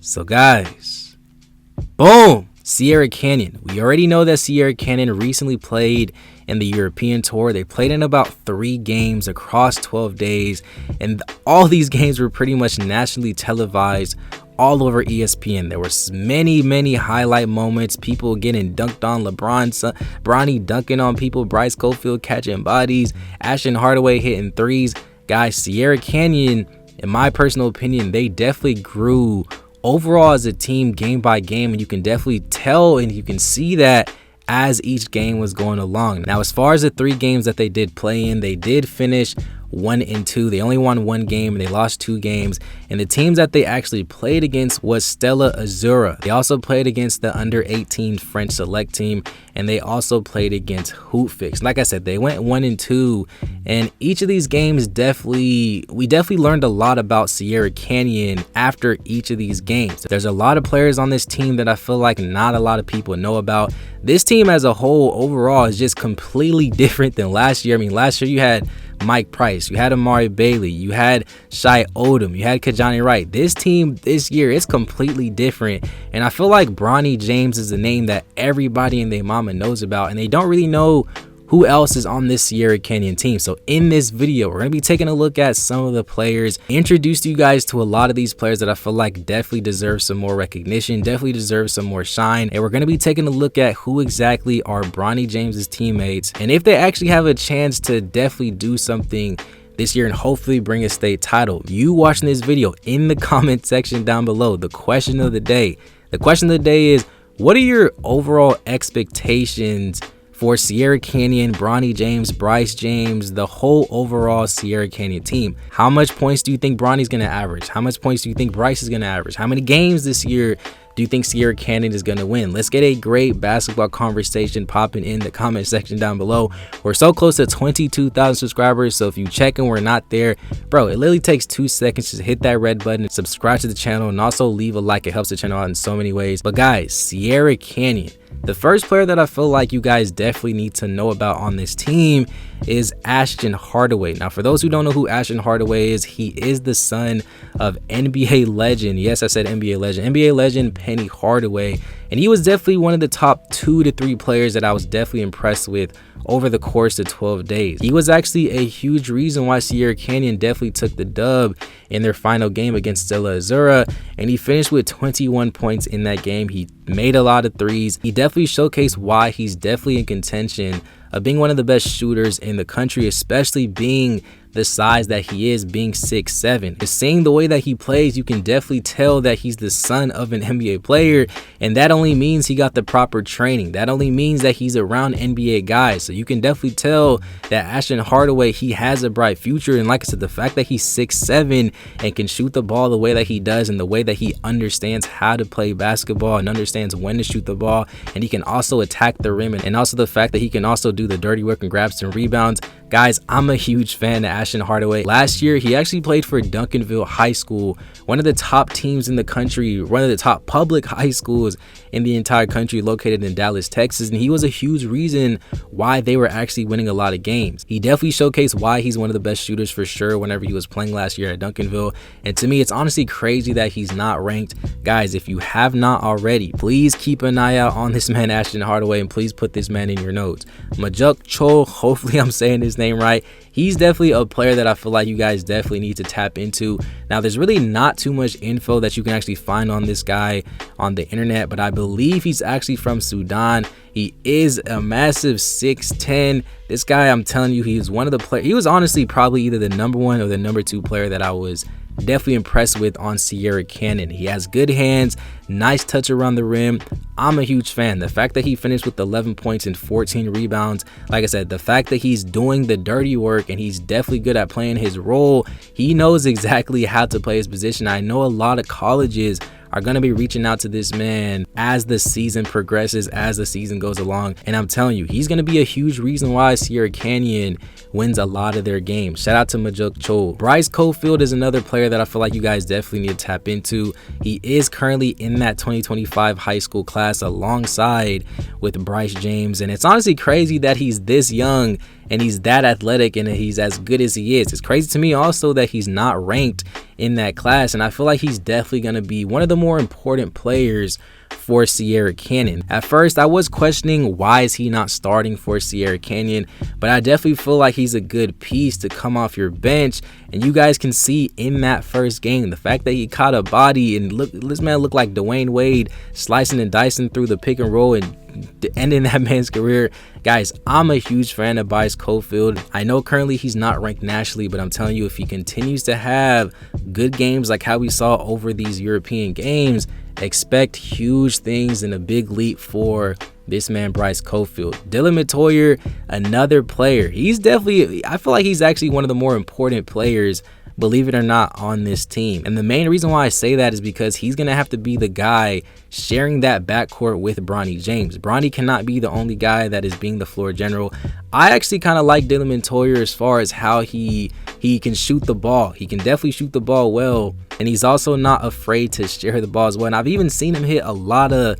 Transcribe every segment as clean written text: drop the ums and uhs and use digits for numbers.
So guys, boom, Sierra Canyon. We already know that Sierra Canyon recently played in the European tour. They played in about 3 games across 12 days, and all these games were pretty much nationally televised all over ESPN. There were many highlight moments, people getting dunked on, Bronny dunking on people, Bryce COFIELD catching bodies, ASHTON HARDAWAY hitting threes. Guys, Sierra Canyon, in my personal opinion, they definitely grew overall as a team game by game, and you can definitely tell and you can see that as each game was going along. Now, as far as the 3 games that they did play in, they did finish 1-2. They only won 1 game and they lost 2 games, and the teams that they actually played against was Stella Azura. They also played against the under 18 French select team, and they also played against Hoopfix. Like I said, they went 1-2, and each of these games we definitely learned a lot about Sierra Canyon after each of these games. There's a lot of players on this team that I feel like not a lot of people know about. This team as a whole overall is just completely different than last year. I mean, last year you had Mike Price, you had Amari Bailey, you had Shai Odom, you had Kajani Wright. This team this year is completely different, and I feel like Bronny James is a name that everybody and their mama knows about, and they don't really know who else is on this Sierra Canyon team. So in this video, we're going to be taking a look at some of the players, introduce you guys to a lot of these players that I feel like definitely deserve some more recognition, definitely deserve some more shine. And we're going to be taking a look at who exactly are Bronny James's teammates, and if they actually have a chance to definitely do something this year and hopefully bring a state title. You watching this video, in the comment section down below, the question of the day is, what are your overall expectations for Sierra Canyon, Bronny James, Bryce James, the whole overall Sierra Canyon team? How much points do you think Bronny's going to average? How much points do you think Bryce is going to average? How many games this year do you think Sierra Canyon is going to win? Let's get a great basketball conversation popping in the comment section down below. We're so close to 22,000 subscribers, so if you check and we're not there, bro, it literally takes 2 seconds to hit that red button, subscribe to the channel, and also leave a like. It helps the channel out in so many ways. But guys, Sierra Canyon, the first player that I feel like you guys definitely need to know about on this team is ASHTON HARDAWAY. Now, for those who don't know who ASHTON HARDAWAY is, he is the son of NBA legend. Yes, I said NBA legend. NBA legend Penny Hardaway. And he was definitely one of the top 2 to 3 players that I was definitely impressed with over the course of 12 days. He was actually a huge reason why Sierra Canyon definitely took the dub in their final game against Stella Azura, and he finished with 21 points in that game. He made a lot of threes. He definitely showcased why he's definitely in contention of being one of the best shooters in the country, especially being the size that he is, being 6'7". Just seeing the way that he plays, you can definitely tell that he's the son of an NBA player, and that only means he got the proper training. That only means that he's around NBA guys. So you can definitely tell that ASHTON HARDAWAY, he has a bright future. And like I said, the fact that he's 6'7" and can shoot the ball the way that he does, and the way that he understands how to play basketball and understands when to shoot the ball, and he can also attack the rim, and also the fact that he can also do the dirty work and grab some rebounds. Guys, I'm a huge fan of ASHTON HARDAWAY. Last year, he actually played for Duncanville High School, one of the top teams in the country, one of the top public high schools in the entire country, located in Dallas, Texas, and he was a huge reason why they were actually winning a lot of games. He definitely showcased why he's one of the best shooters for sure whenever he was playing last year at Duncanville, and to me, it's honestly crazy that he's not ranked. Guys, if you have not already, please keep an eye out on this man, ASHTON HARDAWAY, and please put this man in your notes. Majuk Cho, hopefully I'm saying his name right. He's definitely a player that I feel like you guys definitely need to tap into. Now, there's really not too much info that you can actually find on this guy on the internet, but I believe he's actually from Sudan. He is a massive 6'10". This guy, I'm telling you, he's one of the players. He was honestly probably either the #1 or the #2 player that I was definitely impressed with on Sierra Canyon. He has good hands, nice touch around the rim. I'm a huge fan. The fact that he finished with 11 points and 14 rebounds, like I said, the fact that he's doing the dirty work and he's definitely good at playing his role. He knows exactly how to play his position. I know a lot of colleges are going to be reaching out to this man as the season progresses, as the season goes along, and I'm telling you, he's going to be a huge reason why Sierra Canyon wins a lot of their games. Shout out to Majuk Cho. Bryce COFIELD is another player that I feel like you guys definitely need to tap into. He is currently in that 2025 high school class alongside with Bryce James, and it's honestly crazy that he's this young and he's that athletic and he's as good as he is. It's crazy to me also that he's not ranked in that class, and I feel like he's definitely going to be one of the more important players for Sierra Canyon. At first, I was questioning why is he not starting for Sierra Canyon, but I definitely feel like he's a good piece to come off your bench. And you guys can see in that first game, the fact that he caught a body, and look, this man looked like Dwayne Wade slicing and dicing through the pick and roll and ending that man's career. Guys, I'm a huge fan of BRYCE COFIELD. I know currently he's not ranked nationally, but I'm telling you, if he continues to have good games like how we saw over these European games, expect huge things and a big leap for this man BRYCE COFIELD. Dylan Metoyer, another player. He's definitely, I feel like he's actually one of the more important players, believe it or not, on this team. And the main reason why I say that is because he's going to have to be the guy sharing that backcourt with Bronny James. Bronny cannot be the only guy that is being the floor general. I actually kind of like Dylan Metoyer as far as how he can shoot the ball. He can definitely shoot the ball well, and he's also not afraid to share the ball as well. And I've even seen him hit a lot of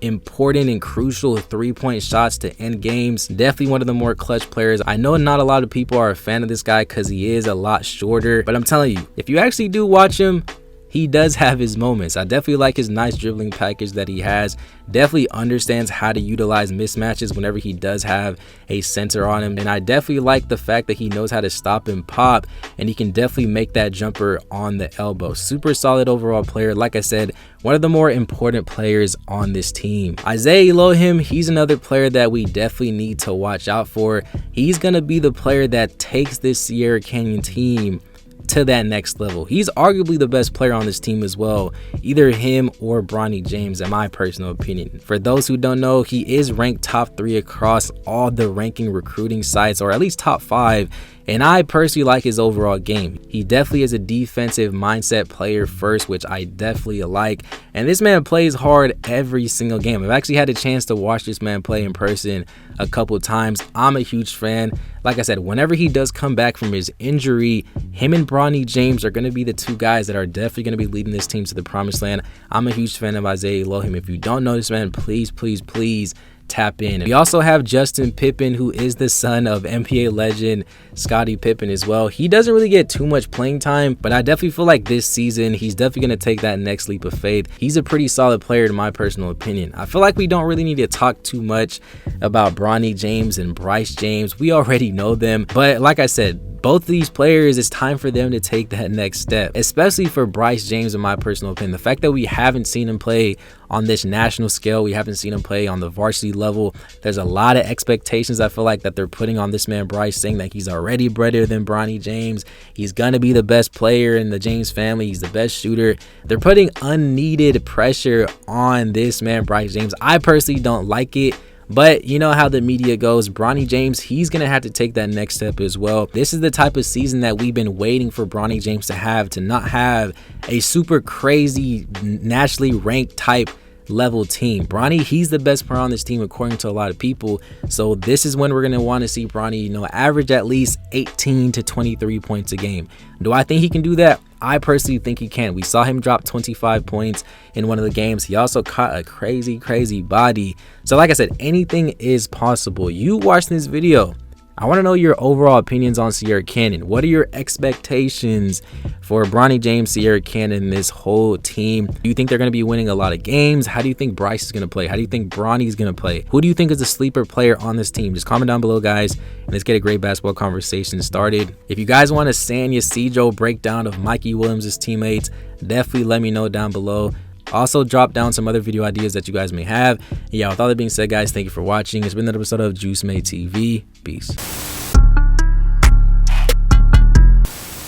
important and crucial three-point shots to end games. Definitely one of the more clutch players. I know not a lot of people are a fan of this guy because he is a lot shorter, but I'm telling you, if you actually do watch him, he does have his moments. I definitely like his nice dribbling package that he has. Definitely understands how to utilize mismatches whenever he does have a center on him. And I definitely like the fact that he knows how to stop and pop, and he can definitely make that jumper on the elbow. Super solid overall player. Like I said, one of the more important players on this team. Isaiah Elohim, he's another player that we definitely need to watch out for. He's going to be the player that takes this Sierra Canyon team to that next level. He's arguably the best player on this team as well, either him or Bronny James, in my personal opinion. For those who don't know, he is ranked top 3 across all the ranking recruiting sites, or at least top 5, and I personally like his overall game. He definitely is a defensive mindset player first, which I definitely like, and this man plays hard every single game. I've actually had a chance to watch this man play in person a couple times. I'm a huge fan. Like I said, whenever he does come back from his injury, him and Bronny James are going to be the two guys that are definitely going to be leading this team to the promised land. I'm a huge fan of Isaiah Elohim. If you don't know this man, please tap in. We also have Justin Pippen, who is the son of NBA legend Scottie Pippen as well. He doesn't really get too much playing time, but I definitely feel like this season he's definitely going to take that next leap of faith. He's a pretty solid player in my personal opinion. I feel like we don't really need to talk too much about Bronny James and BRYCE James. We already know them, but like I said, both of these players, it's time for them to take that next step, especially for BRYCE James, in my personal opinion. The fact that we haven't seen him play on this national scale, we haven't seen him play on the varsity level, there's a lot of expectations I feel like that they're putting on this man BRYCE, saying that he's already better than Bronny James, he's gonna be the best player in the James family, he's the best shooter. They're putting unneeded pressure on this man BRYCE James. I personally don't like it, but you know how the media goes. Bronny James, he's going to have to take that next step as well. This is the type of season that we've been waiting for Bronny James to not have a super crazy nationally ranked type level team. Bronny, he's the best player on this team according to a lot of people. So this is when we're going to want to see Bronny, you know, average at least 18 to 23 points a game. Do I think he can do that? I personally think he can. We saw him drop 25 points in one of the games. He also caught a crazy body. So like I said, anything is possible. You watch this video, I want to know your overall opinions on Sierra Canyon. What are your expectations for Bronny James, Sierra Canyon, this whole team? Do you think they're going to be winning a lot of games? How do you think BRYCE is going to play? How do you think Bronny is going to play? Who do you think is the sleeper player on this team? Just comment down below, guys, and let's get a great basketball conversation started. If you guys want a San Ysidro breakdown of Mikey Williams' teammates, definitely let me know down below. Also, drop down some other video ideas that you guys may have. Yeah, with all that being said, guys, thank you for watching. It's been another episode of Juice Made TV. Peace.